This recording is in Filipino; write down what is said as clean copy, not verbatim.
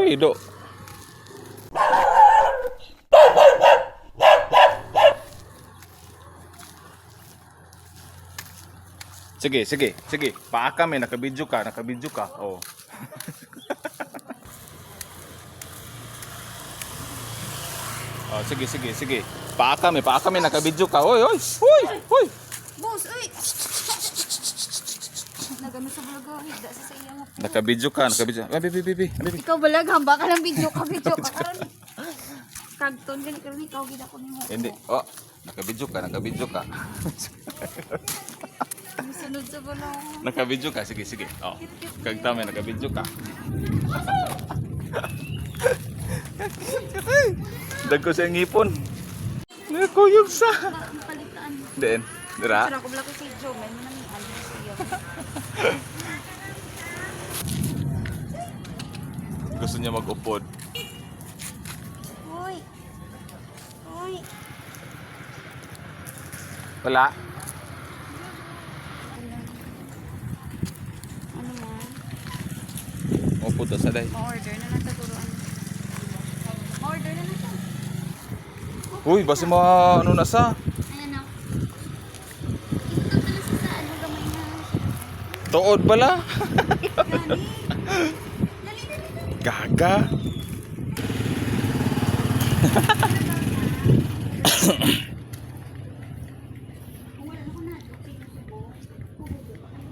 Uy, do. Sige, sige, sige. Paaka may nakabidyo ka, nakabidyo ka. Oh. Oh, sige, sige, sige. Paaka may nakabidyo ka. Oy, oy. Uy, uy. Boss, uy! Nagano sa vlog, higda sa iya mo. Nakabidyo ka, nakabidyo. Ay, bibi, bibi, bibi. Ikaw balag, hamba ka ng video ka karon. Kagton gani karon ikaw gid ako nimo. Hindi. Oh, nakabidyo ka, nakabidyo ka. Sunod sa balong. Nakabidyo ka, sige, sige. Oh. Kagta may nakabidyo ka. Dagko sa ngipon. Nakuyog sa. Palitan. Den, dira. Sara ko bala ko si Joe, may man ni ano sa iyo. Gusto niya mag-upod. Uy. Uy. Wala. Ano man? Upod to sa day. Ma-order na lang turuan. Ma-order na lang ta. Uy, basi mo ano na sa. Ayan na. Ito pala sa ano gamay na. Tuod pala. Gani. Dali, dali, dali. Gaga. Wala na ko na. Okay na siya po. Puputo pa kayo.